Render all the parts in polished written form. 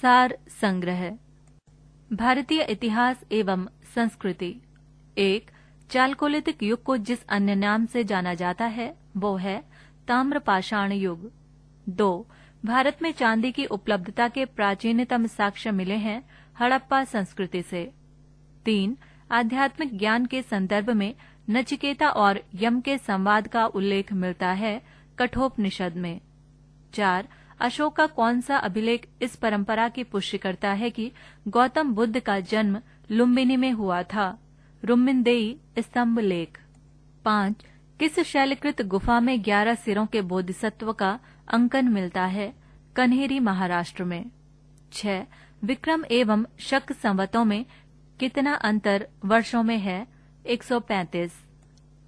सार संग्रह। भारतीय इतिहास एवं संस्कृति। 1. चालकोलिथिक युग को जिस अन्य नाम से जाना जाता है वो है ताम्रपाषाण युग। 2. भारत में चांदी की उपलब्धता के प्राचीनतम साक्ष्य मिले हैं हड़प्पा संस्कृति से। 3. आध्यात्मिक ज्ञान के संदर्भ में नचिकेता और यम के संवाद का उल्लेख मिलता है कठोपनिषद में। 4. अशोक का कौन सा अभिलेख इस परंपरा की पुष्टि करता है कि गौतम बुद्ध का जन्म लुम्बिनी में हुआ था? रुम्मिनदेई स्तंभ लेख। 5. किस शैलकृत गुफा में 11 सिरों के बोधिसत्व का अंकन मिलता है? कन्हेरी महाराष्ट्र में। 6. विक्रम एवं शक संवतों में कितना अंतर वर्षों में है? 135।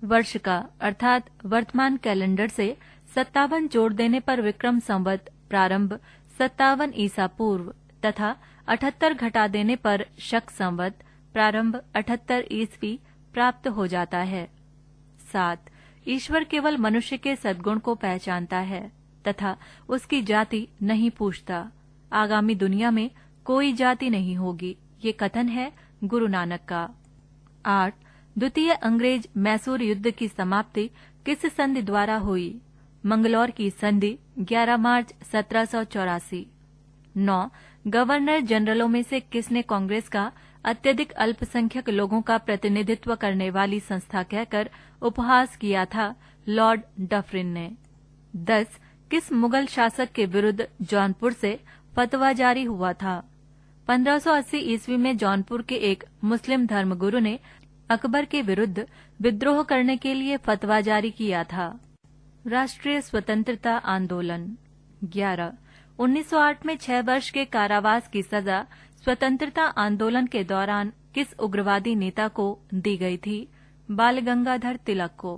वर्ष का अर्थात वर्तमान कैलेंडर से 57 जोड़ देने पर विक्रम संवत प्रारंभ 57 ईसा पूर्व तथा 78 घटा देने पर शक संवत प्रारंभ 78 ईस्वी प्राप्त हो जाता है। 7. ईश्वर केवल मनुष्य के सद्गुण को पहचानता है तथा उसकी जाति नहीं पूछता। आगामी दुनिया में कोई जाति नहीं होगी, ये कथन है गुरु नानक का। 8. द्वितीय अंग्रेज मैसूर युद्ध की समाप्ति किस संधि द्वारा हुई? मंगलौर की संधि 11 मार्च 1784। 9. गवर्नर जनरलों में से किसने कांग्रेस का अत्यधिक अल्पसंख्यक लोगों का प्रतिनिधित्व करने वाली संस्था कहकर उपहास किया था? लॉर्ड डफरिन ने। 10. किस मुगल शासक के विरुद्ध जौनपुर से फतवा जारी हुआ था? 1580 ईस्वी में जौनपुर के एक मुस्लिम धर्मगुरु ने अकबर के विरुद्ध विद्रोह करने के लिए फतवा जारी किया था। राष्ट्रीय स्वतंत्रता आंदोलन। 11. 1908 में 6 वर्ष के कारावास की सजा स्वतंत्रता आंदोलन के दौरान किस उग्रवादी नेता को दी गई थी? बाल गंगाधर तिलक को।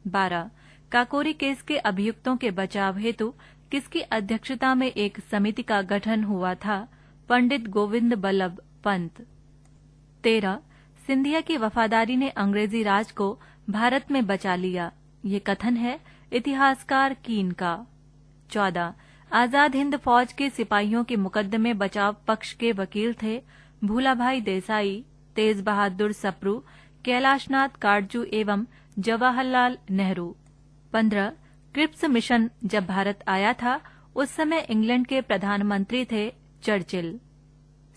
12. काकोरी केस के अभियुक्तों के बचाव हेतु किसकी अध्यक्षता में एक समिति का गठन हुआ था? पंडित गोविंद बल्लभ पंत। 13. सिंधिया की वफादारी ने अंग्रेजी राज को भारत में बचा लिया, ये कथन है इतिहासकार कीन का। 14. आजाद हिंद फौज के सिपाहियों के मुकदमे बचाव पक्ष के वकील थे भूलाभाई देसाई, तेज बहादुर सप्रू, कैलाशनाथ काटजू एवं जवाहरलाल नेहरू। 15. क्रिप्स मिशन जब भारत आया था उस समय इंग्लैंड के प्रधानमंत्री थे चर्चिल।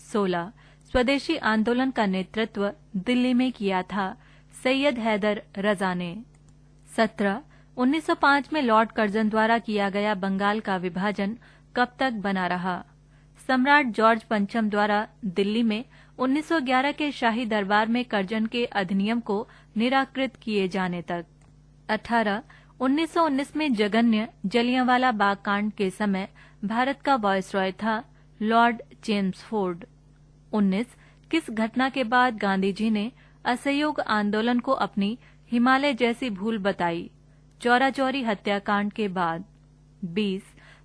16. स्वदेशी आंदोलन का नेतृत्व दिल्ली में किया था सैयद हैदर रजा ने। 17. 1905 में लॉर्ड कर्जन द्वारा किया गया बंगाल का विभाजन कब तक बना रहा? सम्राट जॉर्ज पंचम द्वारा दिल्ली में 1911 के शाही दरबार में कर्जन के अधिनियम को निराकृत किए जाने तक। 18. 1919 में जघन्य जलियांवाला बाग कांड के समय भारत का वायसरॉय था लॉर्ड चेम्सफोर्ड। 19. किस घटना के बाद गांधी जी ने असहयोग आंदोलन को अपनी हिमालय जैसी भूल बताई? चौरा चौरी हत्याकांड के बाद। 20.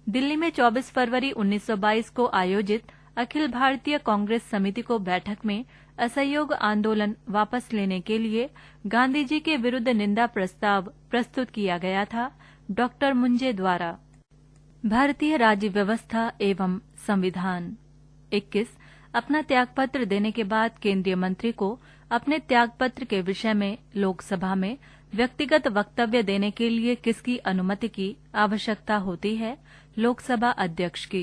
दिल्ली में 24 फरवरी 1922 को आयोजित अखिल भारतीय कांग्रेस समिति को बैठक में असहयोग आंदोलन वापस लेने के लिए गांधी जी के विरुद्ध निंदा प्रस्ताव प्रस्तुत किया गया था डॉक्टर मुंजे द्वारा। भारतीय राज्य व्यवस्था एवं संविधान। 21. अपना त्यागपत्र देने के बाद केंद्रीय मंत्री को अपने त्यागपत्र के विषय में लोकसभा में व्यक्तिगत वक्तव्य देने के लिए किसकी अनुमति की आवश्यकता होती है? लोकसभा अध्यक्ष की।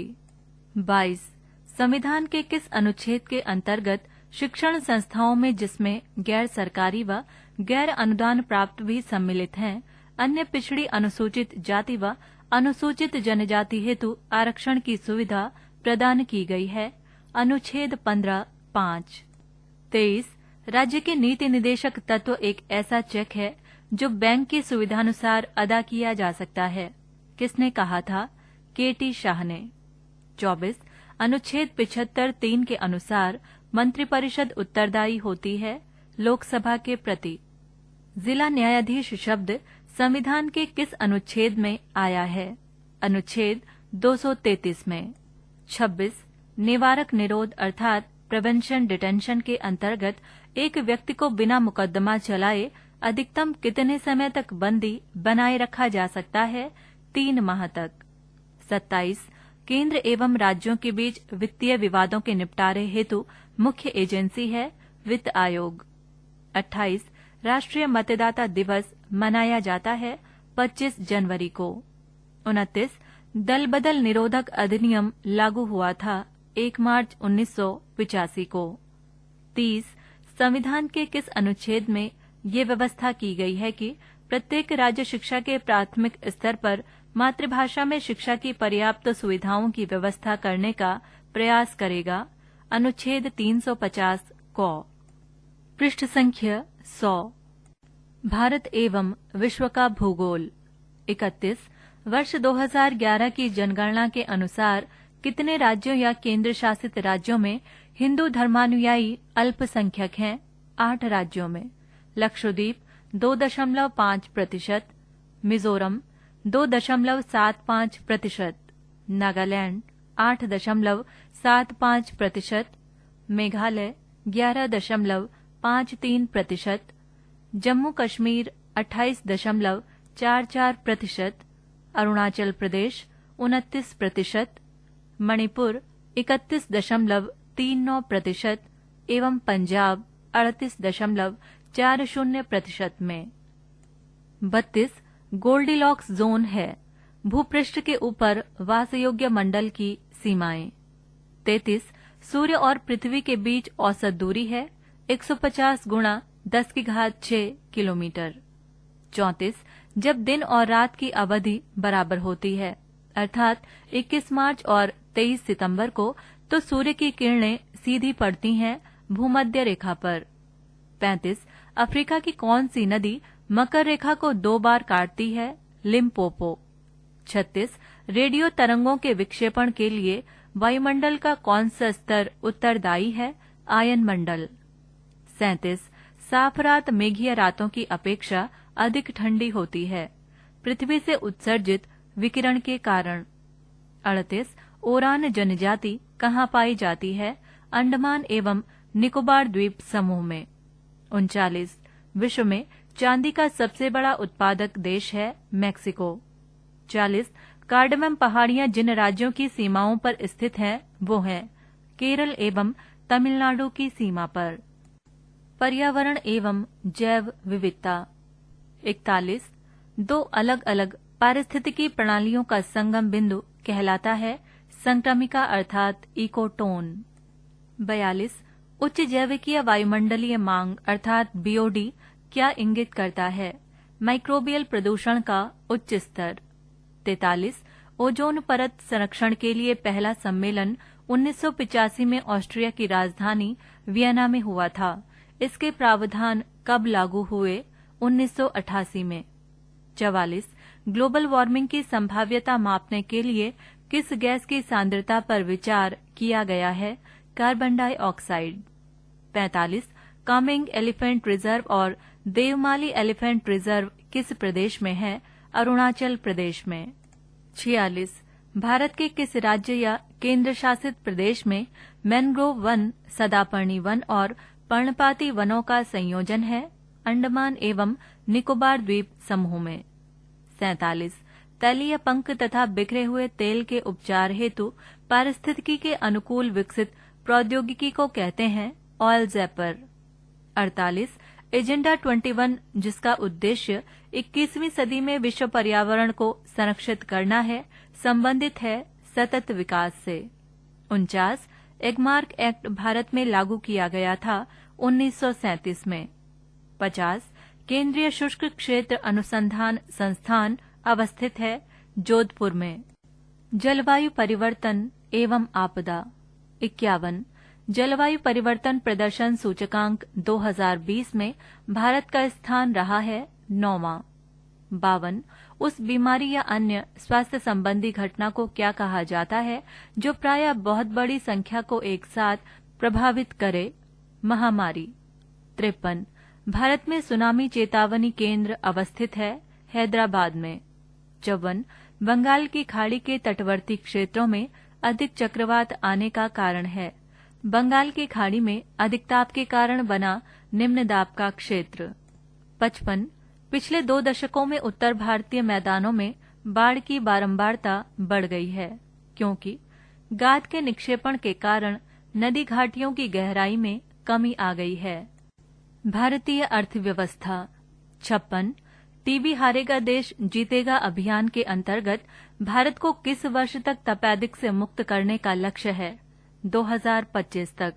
22. संविधान के किस अनुच्छेद के अंतर्गत शिक्षण संस्थाओं में जिसमें गैर सरकारी व गैर अनुदान प्राप्त भी सम्मिलित हैं, अन्य पिछड़ी अनुसूचित जाति व अनुसूचित जनजाति हेतु आरक्षण की सुविधा प्रदान की गई है? अनुच्छेद 15(5). 23. राज्य के नीति निदेशक तत्व एक ऐसा चेक है जो बैंक की सुविधानुसार अदा किया जा सकता है, किसने कहा था? के.टी. शाह ने। 24. अनुच्छेद 75(3) के अनुसार मंत्रिपरिषद उत्तरदायी होती है लोकसभा के प्रति। जिला न्यायाधीश शब्द संविधान के किस अनुच्छेद में आया है? अनुच्छेद 233 में। 26. निवारक निरोध अर्थात प्रिवेंशन डिटेंशन के अंतर्गत एक व्यक्ति को बिना मुकदमा चलाए अधिकतम कितने समय तक बंदी बनाए रखा जा सकता है? 3 माह तक। 27. केंद्र एवं राज्यों के बीच वित्तीय विवादों के निपटारे हेतु मुख्य एजेंसी है वित्त आयोग। 28 राष्ट्रीय मतदाता दिवस मनाया जाता है 25 जनवरी को। 29 दल बदल निरोधक अधिनियम लागू हुआ था 1 मार्च 1985 को। 30 संविधान के किस अनुच्छेद में ये व्यवस्था की गई है कि प्रत्येक राज्य शिक्षा के प्राथमिक स्तर पर मातृभाषा में शिक्षा की पर्याप्त सुविधाओं की व्यवस्था करने का प्रयास करेगा? अनुच्छेद 350 क। पृष्ठ संख्या 100। भारत एवं विश्व का भूगोल। 31 वर्ष 2011 की जनगणना के अनुसार कितने राज्यों या केंद्र शासित राज्यों में हिंदू धर्मानुयायी अल्पसंख्यक हैं? 8 राज्यों में। लक्षद्वीप 2.5%, मिजोरम 2.75%, नागालैंड 8.75%, मेघालय 11.53%, जम्मू कश्मीर 28.44%, अरुणाचल प्रदेश 29%, मणिपुर 31.39% एवं पंजाब 38.40% में। 32 गोल्डीलॉक्स जोन है, भूपृष्ठ के ऊपर वासयोग्य मंडल की सीमाएं। 33 सूर्य और पृथ्वी के बीच औसत दूरी है 150 गुणा 10⁶ किलोमीटर। 34 जब दिन और रात की अवधि बराबर होती है, अर्थात 21 मार्च और 23 सितंबर को, तो सूर्य की किरणें सीधी पड़ती हैं भूमध्य रेखा पर। 35 अफ्रीका की कौन सी नदी मकर रेखा को 2 बार काटती है? लिम्पोपो। 36 रेडियो तरंगों के विक्षेपण के लिए वायुमंडल का कौन सा स्तर उत्तरदायी है? आयन मंडल। 37 साफ रात मेघीय रातों की अपेक्षा अधिक ठंडी होती है, पृथ्वी से उत्सर्जित विकिरण के कारण। 38 ओरान जनजाति कहाँ पाई जाती है? अंडमान एवं निकोबार द्वीप समूह में। 39 विश्व में चांदी का सबसे बड़ा उत्पादक देश है मेक्सिको। 40 कार्डमम पहाड़ियां जिन राज्यों की सीमाओं पर स्थित हैं वो हैं केरल एवं तमिलनाडु की सीमा पर। पर्यावरण एवं जैव विविधता। 41 दो अलग अलग पारिस्थितिकी प्रणालियों का संगम बिंदु कहलाता है संक्रमिका अर्थात इकोटोन। 42 उच्च जैविकीय वायुमंडलीय मांग अर्थात बीओडी क्या इंगित करता है? माइक्रोबियल प्रदूषण का उच्च स्तर। 43 ओजोन परत संरक्षण के लिए पहला सम्मेलन 1985 में ऑस्ट्रिया की राजधानी वियना में हुआ था। इसके प्रावधान कब लागू हुए? 1988 में। 44 ग्लोबल वार्मिंग की संभाव्यता मापने के लिए किस गैस की सांद्रता पर विचार किया गया है? Carbon dioxide. 45 Kameng elephant reserve और देवमाली एलिफेंट रिजर्व किस प्रदेश में है? अरुणाचल प्रदेश में। 46 भारत के किस राज्य या केंद्र शासित प्रदेश में मैनग्रोव वन, सदापर्णी वन और पर्णपाती वनों का संयोजन है? अंडमान एवं निकोबार द्वीप समूह में। 47 तैलीय पंख तथा बिखरे हुए तेल के उपचार हेतु पारिस्थितिकी के अनुकूल विकसित प्रौद्योगिकी को कहते हैं? ऑयल जैपर। 48 एजेंडा 21 जिसका उद्देश्य 21वीं सदी में विश्व पर्यावरण को संरक्षित करना है, संबंधित है सतत विकास से। 49 एगमार्क एक्ट भारत में लागू किया गया था 1937 में। 50 केंद्रीय शुष्क क्षेत्र अनुसंधान संस्थान अवस्थित है जोधपुर में। जलवायु परिवर्तन एवं आपदा। 51 जलवायु परिवर्तन प्रदर्शन सूचकांक 2020 में भारत का स्थान रहा है 9वां। 52 उस बीमारी या अन्य स्वास्थ्य संबंधी घटना को क्या कहा जाता है जो प्रायः बहुत बड़ी संख्या को एक साथ प्रभावित करे? महामारी। 53 भारत में सुनामी चेतावनी केंद्र अवस्थित है हैदराबाद में। 54 बंगाल की खाड़ी के तटवर्ती क्षेत्रों में अधिक चक्रवात आने का कारण है? बंगाल की खाड़ी में अधिक ताप के कारण बना निम्न दाब का क्षेत्र। 55 पिछले 2 दशकों में उत्तर भारतीय मैदानों में बाढ़ की बारंबारता बढ़ गई है। क्योंकि गाद के निक्षेपण के कारण नदी घाटियों की गहराई में कमी आ गई है। भारतीय अर्थव्यवस्था 56 टीबी हारेगा देश जीतेगा अभियान के अंतर्गत भारत को किस वर्ष तक तपेदिक से मुक्त करने का लक्ष्य है? 2025 तक।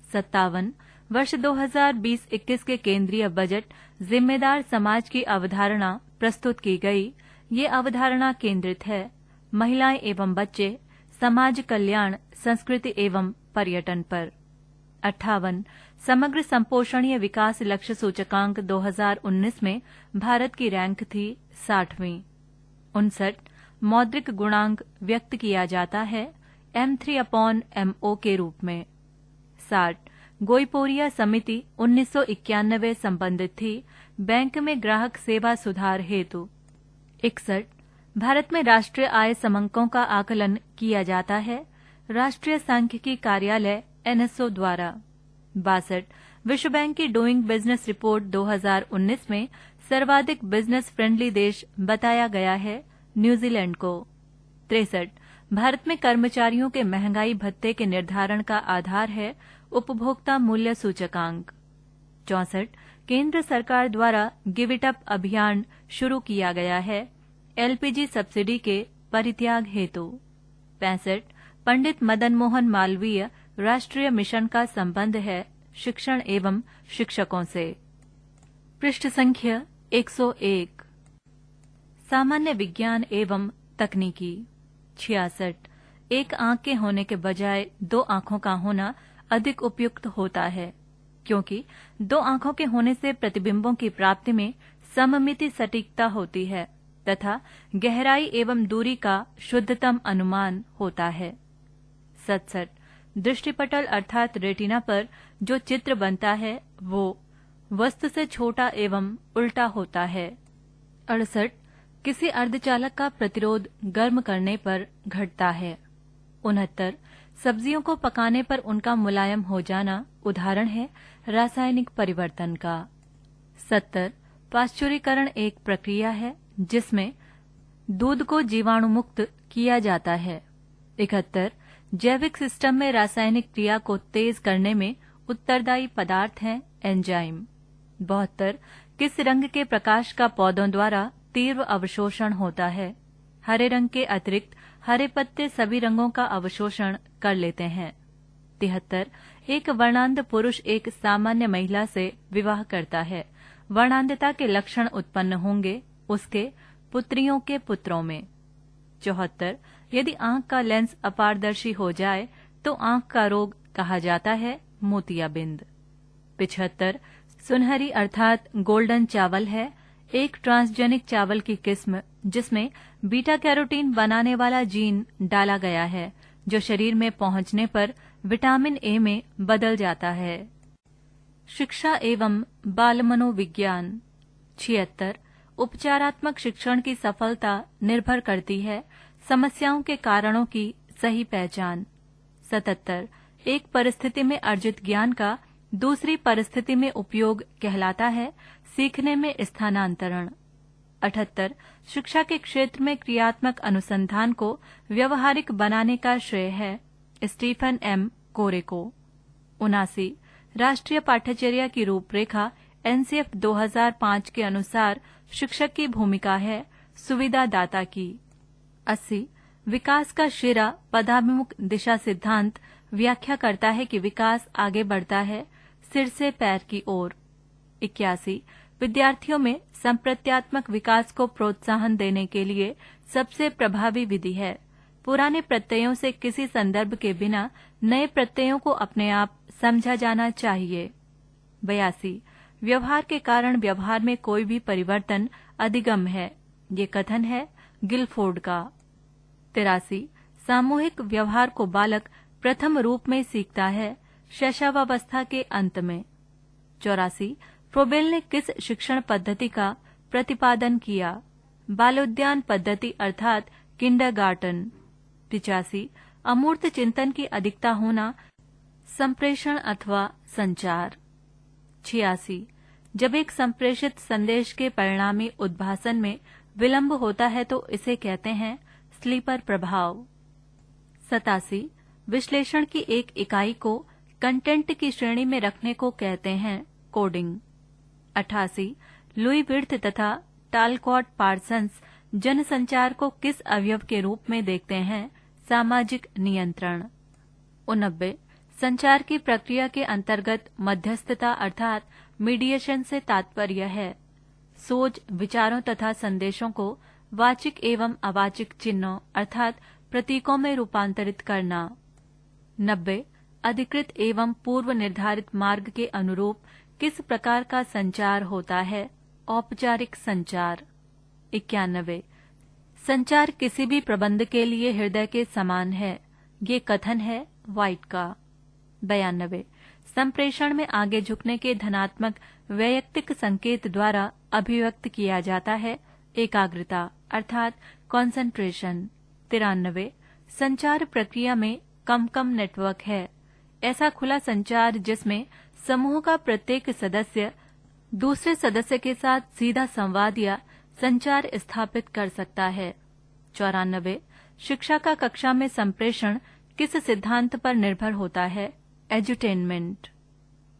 57 वर्ष 2020-21 के केंद्रीय बजट जिम्मेदार समाज की अवधारणा प्रस्तुत की गई। ये अवधारणा केंद्रित है महिलाएं एवं बच्चे, समाज कल्याण, संस्कृति एवं पर्यटन पर। 58 समग्र संपोषणीय विकास लक्ष्य सूचकांक 2019 में भारत की रैंक थी 60वीं। 59 मौद्रिक गुणांक व्यक्त किया जाता है M3/MO के रूप में। 60 गोईपोरिया समिति 1991 संबंधित थी बैंक में ग्राहक सेवा सुधार हेतु। 61 भारत में राष्ट्रीय आय समंकों का आकलन किया जाता है राष्ट्रीय सांख्यिकी कार्यालय NSO द्वारा। 62 विश्व बैंक की डूइंग बिजनेस रिपोर्ट 2019 में सर्वाधिक बिजनेस फ्रेंडली देश बताया गया है न्यूजीलैंड को। 63 भारत में कर्मचारियों के महंगाई भत्ते के निर्धारण का आधार है उपभोक्ता मूल्य सूचकांक। 64 केंद्र सरकार द्वारा गिव इट अप अभियान शुरू किया गया है LPG सब्सिडी के परित्याग हेतु। 65 पंडित मदन मोहन मालवीय राष्ट्रीय मिशन का संबंध है शिक्षण एवं शिक्षकों से। पृष्ठ संख्या 101 सामान्य विज्ञान एवं तकनीकी। 66 एक आंख के होने के बजाय 2 आंखों का होना अधिक उपयुक्त होता है क्योंकि 2 आंखों के होने से प्रतिबिंबों की प्राप्ति में सममिति सटीकता होती है तथा गहराई एवं दूरी का शुद्धतम अनुमान होता है। 67 दृष्टिपटल अर्थात रेटिना पर जो चित्र बनता है वो वस्तु से छोटा एवं उल्टा होता है। 68 किसी अर्धचालक का प्रतिरोध गर्म करने पर घटता है। 69 सब्जियों को पकाने पर उनका मुलायम हो जाना उदाहरण है रासायनिक परिवर्तन का। 70 पाश्चुरीकरण एक प्रक्रिया है जिसमें दूध को जीवाणु मुक्त किया जाता है। 71 जैविक सिस्टम में रासायनिक क्रिया को तेज करने में उत्तरदायी पदार्थ हैं एंजाइम। 72 किस रंग के प्रकाश का पौधों द्वारा तीव्र अवशोषण होता है? हरे रंग के अतिरिक्त हरे पत्ते सभी रंगों का अवशोषण कर लेते हैं। 73 एक वर्णांध पुरुष एक सामान्य महिला से विवाह करता है। वर्णांधता के लक्षण उत्पन्न होंगे उसके पुत्रियों के पुत्रों में। 74 यदि आंख का लेंस अपारदर्शी हो जाए तो आंख का रोग कहा जाता है मोतियाबिंद। 75 सुनहरी अर्थात गोल्डन चावल है एक ट्रांसजेनिक चावल की किस्म जिसमें बीटा कैरोटीन बनाने वाला जीन डाला गया है जो शरीर में पहुंचने पर विटामिन ए में बदल जाता है। शिक्षा एवं बाल मनोविज्ञान। 76 उपचारात्मक शिक्षण की सफलता निर्भर करती है समस्याओं के कारणों की सही पहचान। 77 एक परिस्थिति में अर्जित ज्ञान का दूसरी परिस्थिति में उपयोग कहलाता है सीखने में स्थानांतरण। 78 शिक्षा के क्षेत्र में क्रियात्मक अनुसंधान को व्यवहारिक बनाने का श्रेय है स्टीफन M कोरे को। 79 राष्ट्रीय पाठ्यचर्या की रूपरेखा NCF 2005 के अनुसार शिक्षक की भूमिका है सुविधादाता की। 80 विकास का शिरा पदाभिमुख दिशा सिद्धांत व्याख्या करता है कि विकास आगे बढ़ता है सिर से पैर की ओर। 81 विद्यार्थियों में संप्रत्यात्मक विकास को प्रोत्साहन देने के लिए सबसे प्रभावी विधि है पुराने प्रत्ययों से किसी संदर्भ के बिना नए प्रत्ययों को अपने आप समझा जाना चाहिए। 82 व्यवहार के कारण व्यवहार में कोई भी परिवर्तन अधिगम है ये कथन है गिलफोर्ड का। 83 सामूहिक व्यवहार को बालक प्रथम रूप में सीखता है शैशवावस्था के अंत में। 84 फ्रोबेल ने किस शिक्षण पद्धति का प्रतिपादन किया? बालोद्यान पद्धति अर्थात किंडरगार्टन। 85 अमूर्त चिंतन की अधिकता होना संप्रेषण अथवा संचार। 86 जब एक संप्रेषित संदेश के परिणामी उद्भासन में विलंब होता है तो इसे कहते हैं स्लीपर प्रभाव। 87 विश्लेषण की एक इकाई को कंटेंट की श्रेणी में रखने को कहते हैं कोडिंग। 88 लुई विर्थ तथा टालकॉट पार्सन्स जनसंचार को किस अवयव के रूप में देखते हैं? सामाजिक नियंत्रण। 89 संचार की प्रक्रिया के अंतर्गत मध्यस्थता अर्थात मीडिएशन से तात्पर्य है सोच, विचारों तथा संदेशों को वाचिक एवं अवाचिक चिन्हों अर्थात प्रतीकों में रूपांतरित करना। 90 अधिकृत एवं पूर्व निर्धारित मार्ग के अनुरूप किस प्रकार का संचार होता है? औपचारिक संचार। 91 संचार किसी भी प्रबंध के लिए हृदय के समान है, ये कथन है व्हाइट का। 92 संप्रेषण में आगे झुकने के धनात्मक वैयक्तिक संकेत द्वारा अभिव्यक्त किया जाता है एकाग्रता अर्थात कॉन्सेंट्रेशन। 93 संचार प्रक्रिया में कम नेटवर्क है, ऐसा खुला संचार जिसमें समूह का प्रत्येक सदस्य दूसरे सदस्य के साथ सीधा संवाद या संचार स्थापित कर सकता है। 94 शिक्षा का कक्षा में संप्रेषण किस सिद्धांत पर निर्भर होता है? एजुटेनमेंट।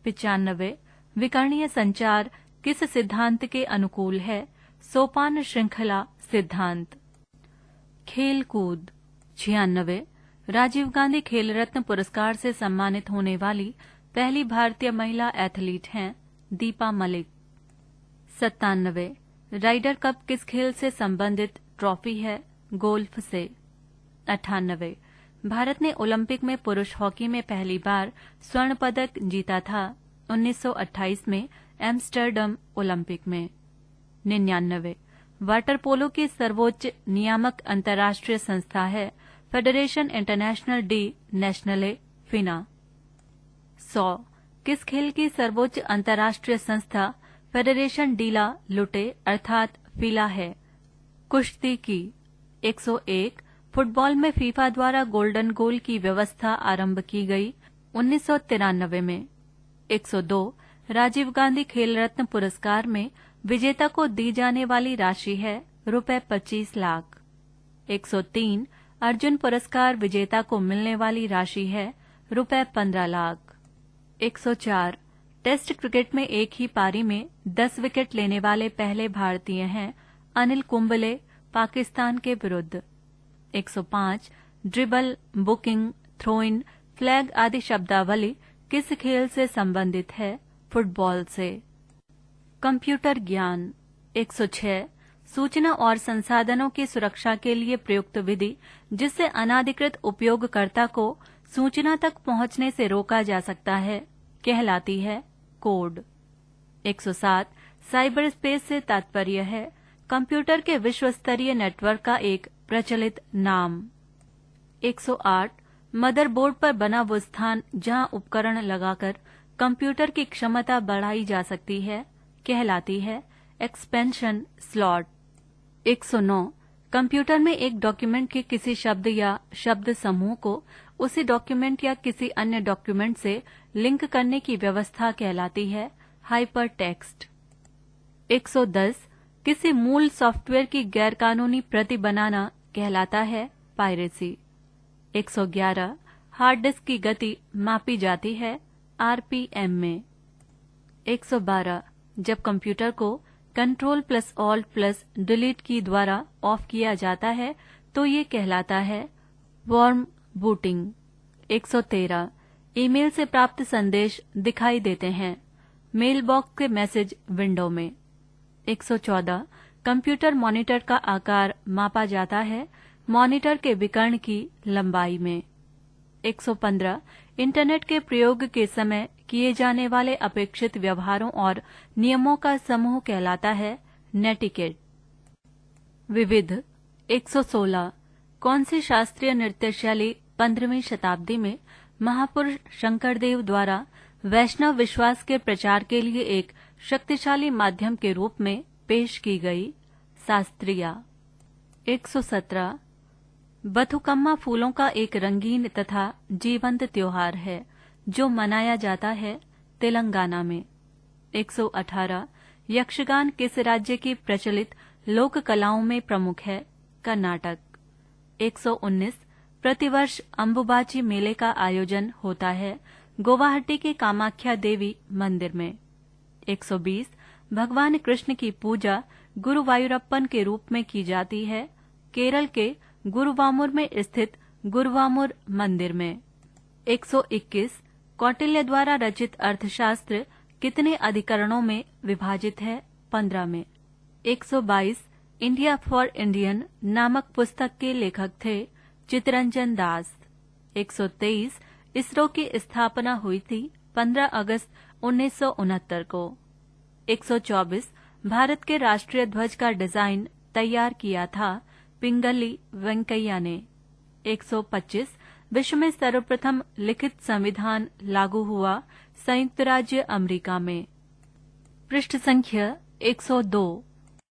95 विकर्णीय संचार किस सिद्धांत के अनुकूल है? सोपान श्रृंखला सिद्धांत। खेल कूद। 96 राजीव गांधी खेल रत्न पुरस्कार से सम्मानित होने वाली पहली भारतीय महिला एथलीट हैं दीपा मलिक। 97 राइडर कप किस खेल से संबंधित ट्रॉफी है? गोल्फ से। 98 भारत ने ओलंपिक में पुरुष हॉकी में पहली बार स्वर्ण पदक जीता था 1928 में एम्स्टर्डम ओलंपिक में। 99 वाटर पोलो की सर्वोच्च नियामक अंतर्राष्ट्रीय संस्था है फेडरेशन इंटरनेशनल डी नेशनले फिना। 100 किस खेल की सर्वोच्च अंतर्राष्ट्रीय संस्था फेडरेशन डीला लुटे अर्थात फीला है? कुश्ती की। 101 फुटबॉल में फीफा द्वारा गोल्डन गोल की व्यवस्था आरंभ की गई 1993 में। 102 राजीव गांधी खेल रत्न पुरस्कार में विजेता को दी जाने वाली राशि है रुपए 25 लाख। 103 अर्जुन पुरस्कार विजेता को मिलने वाली राशि है रुपए 15 लाख। 104 टेस्ट क्रिकेट में एक ही पारी में 10 विकेट लेने वाले पहले भारतीय हैं अनिल कुंबले पाकिस्तान के विरुद्ध। 105 ड्रिबल, बुकिंग, थ्रोइन, फ्लैग आदि शब्दावली किस खेल से संबंधित है? फुटबॉल से। कंप्यूटर ज्ञान। 106 सूचना और संसाधनों की सुरक्षा के लिए प्रयुक्त विधि जिससे अनाधिकृत उपयोगकर्ता को सूचना तक पहुंचने से रोका जा सकता है कहलाती है कोड। 107 साइबर स्पेस से तात्पर्य है कंप्यूटर के विश्व स्तरीय नेटवर्क का एक प्रचलित नाम। 108 मदरबोर्ड पर बना वो स्थान जहां उपकरण लगाकर कंप्यूटर की क्षमता बढ़ाई जा सकती है कहलाती है एक्सपेंशन स्लॉट। 109 कंप्यूटर में एक डॉक्यूमेंट के किसी शब्द या शब्द समूह को उसी डॉक्यूमेंट या किसी अन्य डॉक्यूमेंट से लिंक करने की व्यवस्था कहलाती है हाइपर टेक्स्ट। 110 किसी मूल सॉफ्टवेयर की गैरकानूनी प्रति बनाना कहलाता है पायरेसी। 111 हार्ड डिस्क की गति मापी जाती है आरपीएम में। 112 जब कंप्यूटर को Ctrl+Alt+Delete की द्वारा ऑफ किया जाता है तो ये कहलाता है वार्म बूटिंग। 113 ईमेल से प्राप्त संदेश दिखाई देते हैं मेल बॉक्स के मैसेज विंडो में। 114 कंप्यूटर मॉनिटर का आकार मापा जाता है मॉनिटर के विकर्ण की लंबाई में। 115 इंटरनेट के प्रयोग के समय किए जाने वाले अपेक्षित व्यवहारों और नियमों का समूह कहलाता है नेटिकेट। विविध। 116 कौन सी शास्त्रीय नृत्य शैली 15वीं शताब्दी में महापुरुष शंकरदेव द्वारा वैष्णव विश्वास के प्रचार के लिए एक शक्तिशाली माध्यम के रूप में पेश की गई? शास्त्रीय। 117 बथुकम्मा फूलों का एक रंगीन तथा जीवंत त्योहार है जो मनाया जाता है तेलंगाना में। 118 यक्षगान किस राज्य की प्रचलित लोक कलाओं में प्रमुख है? कर्नाटक। 119 प्रतिवर्ष अम्बुबाची मेले का आयोजन होता है गुवाहाटी के कामाख्या देवी मंदिर में। 120 भगवान कृष्ण की पूजा गुरुवायूरप्पन के रूप में की जाती है केरल के गुरुवामुर में स्थित गुरुवामुर मंदिर में। 121 कौटिल्य द्वारा रचित अर्थशास्त्र कितने अधिकरणों में विभाजित है? 15 में। 122 इंडिया फॉर इंडियन नामक पुस्तक के लेखक थे चितरंजन दास। 123 इसरो की स्थापना हुई थी 15 अगस्त 1969 को। 124 भारत के राष्ट्रीय ध्वज का डिजाइन तैयार किया था पिंगली वेंकैया ने। 125 विश्व में सर्वप्रथम लिखित संविधान लागू हुआ संयुक्त राज्य अमेरिका में। पृष्ठ संख्या 102।